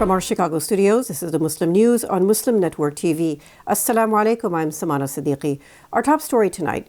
From our Chicago studios, this is the Muslim News on Muslim Network TV. Assalamu alaikum, I'm Samana Siddiqui. Our top story tonight.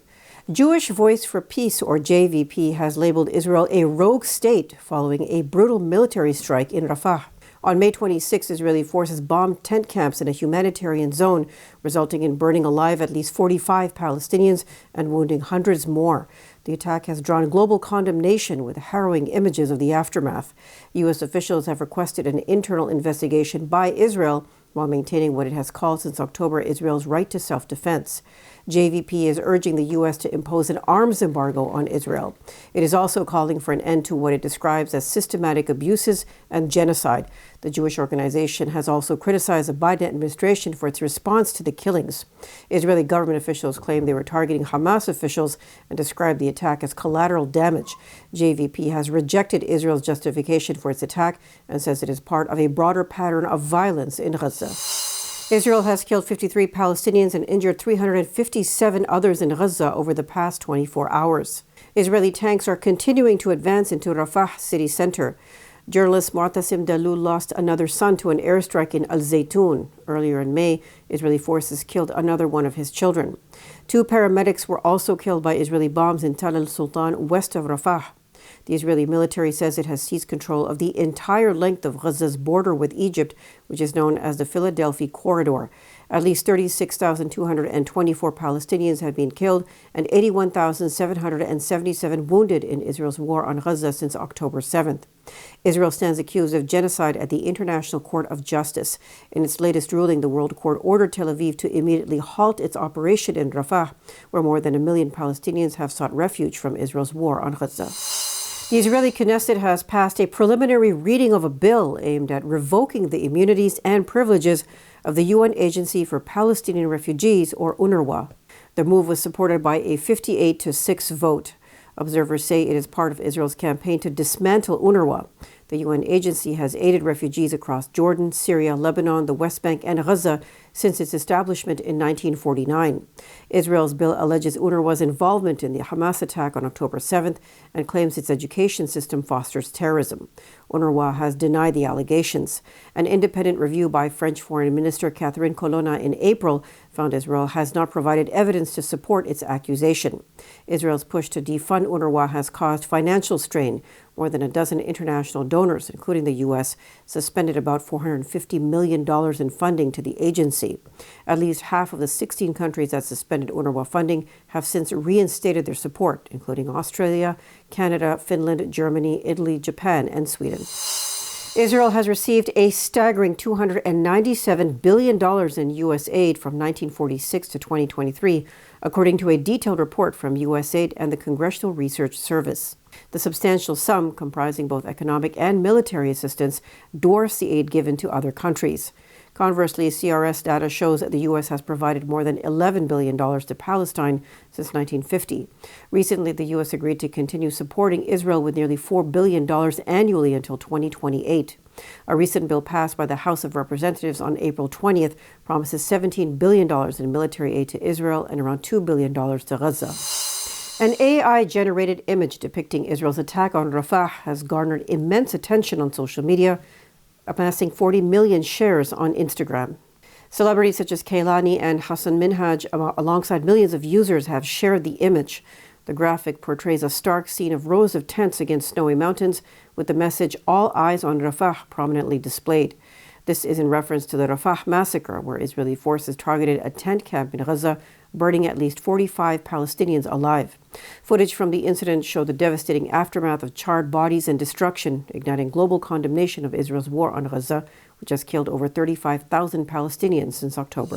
Jewish Voice for Peace, or JVP, has labeled Israel a rogue state following a brutal military strike in Rafah. On May 26, Israeli forces bombed tent camps in a humanitarian zone, resulting in burning alive at least 45 Palestinians and wounding hundreds more. The attack has drawn global condemnation with harrowing images of the aftermath. U.S. officials have requested an internal investigation by Israel while maintaining what it has called since October Israel's right to self-defense. JVP is urging the U.S. to impose an arms embargo on Israel. It is also calling for an end to what it describes as systematic abuses and genocide. The Jewish organization has also criticized the Biden administration for its response to the killings. Israeli government officials claim they were targeting Hamas officials and described the attack as collateral damage. JVP has rejected Israel's justification for its attack and says it is part of a broader pattern of violence in Gaza. Israel has killed 53 Palestinians and injured 357 others in Gaza over the past 24 hours. Israeli tanks are continuing to advance into Rafah city center. Journalist Mu'tasim Dalul lost another son to an airstrike in Al Zaytun. Earlier in May, Israeli forces killed another one of his children. 2 paramedics were also killed by Israeli bombs in Tal al-Sultan, west of Rafah. The Israeli military says it has seized control of the entire length of Gaza's border with Egypt, which is known as the Philadelphia Corridor. At least 36,224 Palestinians have been killed and 81,777 wounded in Israel's war on Gaza since October 7th. Israel stands accused of genocide at the International Court of Justice. In its latest ruling, the World Court ordered Tel Aviv to immediately halt its operation in Rafah, where more than 1 million Palestinians have sought refuge from Israel's war on Gaza. The Israeli Knesset has passed a preliminary reading of a bill aimed at revoking the immunities and privileges of the UN Agency for Palestinian Refugees, or UNRWA. The move was supported by a 58-6 vote. Observers say it is part of Israel's campaign to dismantle UNRWA. The UN agency has aided refugees across Jordan, Syria, Lebanon, the West Bank, and Gaza since its establishment in 1949. Israel's bill alleges UNRWA's involvement in the Hamas attack on October 7th and claims its education system fosters terrorism. UNRWA has denied the allegations. An independent review by French Foreign Minister Catherine Colonna in April found Israel has not provided evidence to support its accusation. Israel's push to defund UNRWA has caused financial strain. More than a dozen international donors, including the U.S., suspended about $450 million in funding to the agency. At least half of the 16 countries that suspended UNRWA funding have since reinstated their support, including Australia, Canada, Finland, Germany, Italy, Japan, and Sweden. Israel has received a staggering $297 billion in U.S. aid from 1946 to 2023, according to a detailed report from USAID and the Congressional Research Service. The substantial sum, comprising both economic and military assistance, dwarfs the aid given to other countries. Conversely, CRS data shows that the U.S. has provided more than $11 billion to Palestine since 1950. Recently, the U.S. agreed to continue supporting Israel with nearly $4 billion annually until 2028. A recent bill passed by the House of Representatives on April 20th promises $17 billion in military aid to Israel and around $2 billion to Gaza. An AI-generated image depicting Israel's attack on Rafah has garnered immense attention on social media, amassing 40 million shares on Instagram. Celebrities such as Kehlani and Hassan Minhaj, alongside millions of users, have shared the image. The graphic portrays a stark scene of rows of tents against snowy mountains, with the message "All Eyes on Rafah" prominently displayed. This is in reference to the Rafah massacre, where Israeli forces targeted a tent camp in Gaza, burning at least 45 Palestinians alive. Footage from the incident showed the devastating aftermath of charred bodies and destruction, igniting global condemnation of Israel's war on Gaza, which has killed over 35,000 Palestinians since October.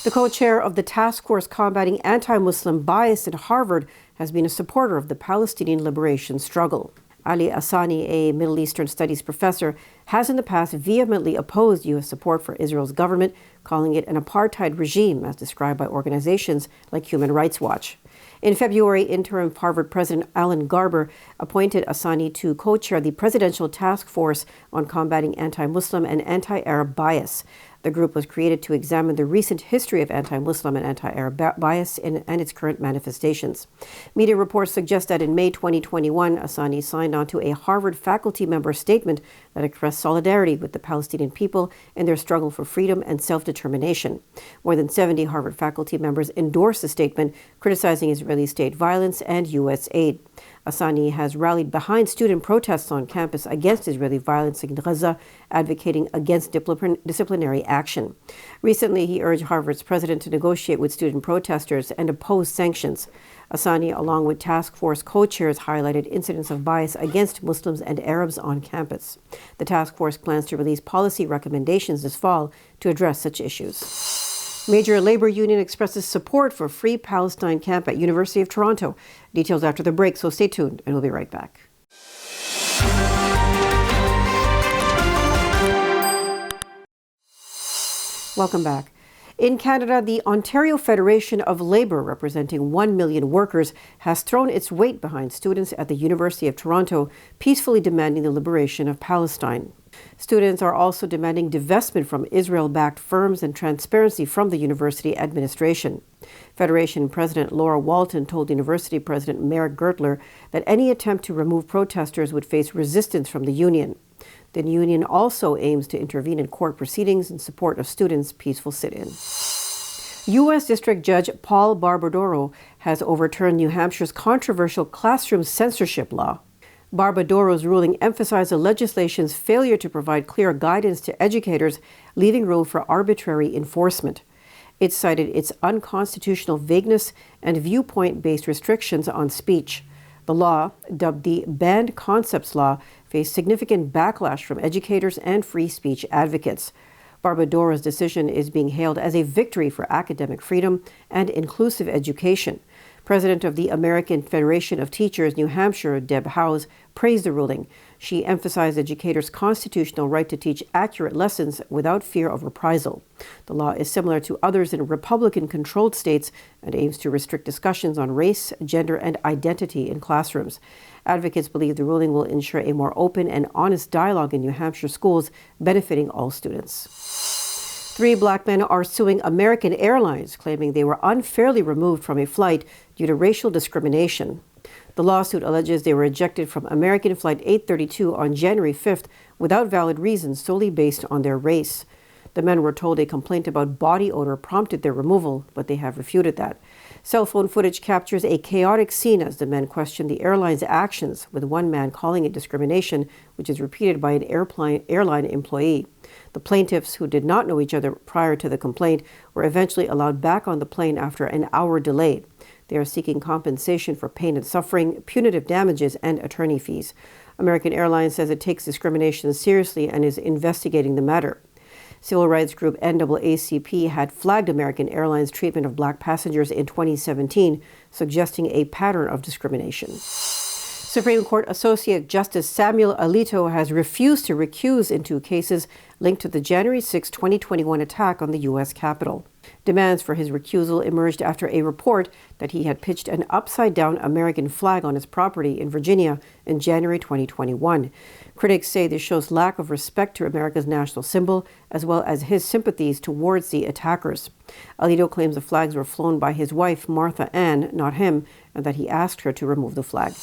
The co-chair of the task force combating anti-Muslim bias at Harvard has been a supporter of the Palestinian liberation struggle. Ali Asani, a Middle Eastern Studies professor, has in the past vehemently opposed U.S. support for Israel's government, calling it an apartheid regime, as described by organizations like Human Rights Watch. In February, interim Harvard President Alan Garber appointed Asani to co-chair the Presidential Task Force on Combating Anti-Muslim and Anti-Arab Bias. The group was created to examine the recent history of anti-Muslim and anti-Arab bias and its current manifestations. Media reports suggest that in May 2021, Asani signed on to a Harvard faculty member statement that expressed solidarity with the Palestinian people in their struggle for freedom and self-determination. More than 70 Harvard faculty members endorsed the statement, criticizing Israeli state violence and U.S. aid. Asani has rallied behind student protests on campus against Israeli violence in Gaza, advocating against disciplinary action. Recently, he urged Harvard's president to negotiate with student protesters and oppose sanctions. Asani, along with task force co-chairs, highlighted incidents of bias against Muslims and Arabs on campus. The task force plans to release policy recommendations this fall to address such issues. Major labor union expresses support for free Palestine camp at University of Toronto. Details after the break, so stay tuned and we'll be right back. Welcome back. In Canada, the Ontario Federation of Labour, representing 1 million workers, has thrown its weight behind students at the University of Toronto, peacefully demanding the liberation of Palestine. Students are also demanding divestment from Israel-backed firms and transparency from the university administration. Federation President Laura Walton told University President Merrick Gertler that any attempt to remove protesters would face resistance from the union. The union also aims to intervene in court proceedings in support of students' peaceful sit-in. U.S. District Judge Paul Barbadoro has overturned New Hampshire's controversial classroom censorship law. Barbadoro's ruling emphasized the legislation's failure to provide clear guidance to educators, leaving room for arbitrary enforcement. It cited its unconstitutional vagueness and viewpoint-based restrictions on speech. The law, dubbed the Banned Concepts Law, faced significant backlash from educators and free speech advocates. Barbadoro's decision is being hailed as a victory for academic freedom and inclusive education. President of the American Federation of Teachers, New Hampshire, Deb Howes, praised the ruling. She emphasized educators' constitutional right to teach accurate lessons without fear of reprisal. The law is similar to others in Republican-controlled states and aims to restrict discussions on race, gender, and identity in classrooms. Advocates believe the ruling will ensure a more open and honest dialogue in New Hampshire schools, benefiting all students. 3 Black men are suing American Airlines, claiming they were unfairly removed from a flight due to racial discrimination. The lawsuit alleges they were ejected from American Flight 832 on January 5th without valid reasons solely based on their race. The men were told a complaint about body odor prompted their removal, but they have refuted that. Cell phone footage captures a chaotic scene as the men question the airline's actions, with one man calling it discrimination, which is repeated by an airline employee. The plaintiffs, who did not know each other prior to the complaint, were eventually allowed back on the plane after an hour delay. They are seeking compensation for pain and suffering, punitive damages, and attorney fees. American Airlines says it takes discrimination seriously and is investigating the matter. Civil rights group NAACP had flagged American Airlines' treatment of Black passengers in 2017, suggesting a pattern of discrimination. Supreme Court Associate Justice Samuel Alito has refused to recuse in 2 cases linked to the January 6, 2021 attack on the U.S. Capitol. Demands for his recusal emerged after a report that he had pitched an upside-down American flag on his property in Virginia in January 2021. Critics say this shows lack of respect to America's national symbol, as well as his sympathies towards the attackers. Alito claims the flags were flown by his wife, Martha Ann, not him, and that he asked her to remove the flag.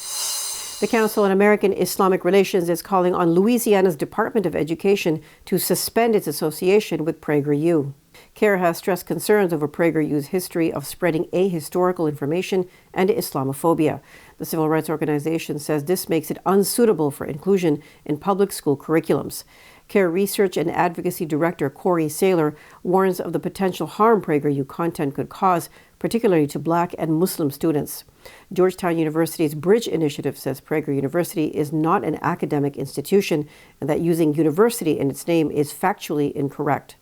The Council on American Islamic Relations is calling on Louisiana's Department of Education to suspend its association with Prager U. CARE has stressed concerns over Prager U's history of spreading ahistorical information and Islamophobia. The civil rights organization says this makes it unsuitable for inclusion in public school curriculums. CARE Research and Advocacy Director Corey Saylor warns of the potential harm Prager U content could cause, particularly to Black and Muslim students. Georgetown University's Bridge Initiative says Prager University is not an academic institution and that using university in its name is factually incorrect.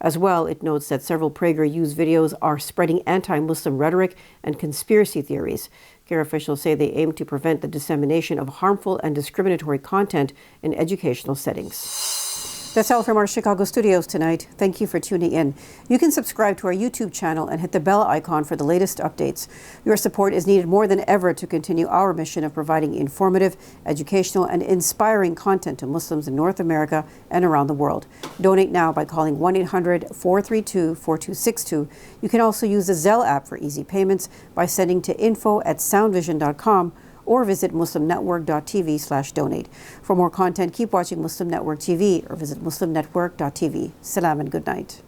As well, it notes that several Prager U's videos are spreading anti-Muslim rhetoric and conspiracy theories. CARE officials say they aim to prevent the dissemination of harmful and discriminatory content in educational settings. That's all from our Chicago studios tonight. Thank you for tuning in. You can subscribe to our YouTube channel and hit the bell icon for the latest updates. Your support is needed more than ever to continue our mission of providing informative, educational, and inspiring content to Muslims in North America and around the world. Donate now by calling 1-800-432-4262. You can also use the Zelle app for easy payments by sending to info@soundvision.com or visit muslimnetwork.tv/donate. For more content, keep watching Muslim Network TV or visit muslimnetwork.tv. Salam and good night.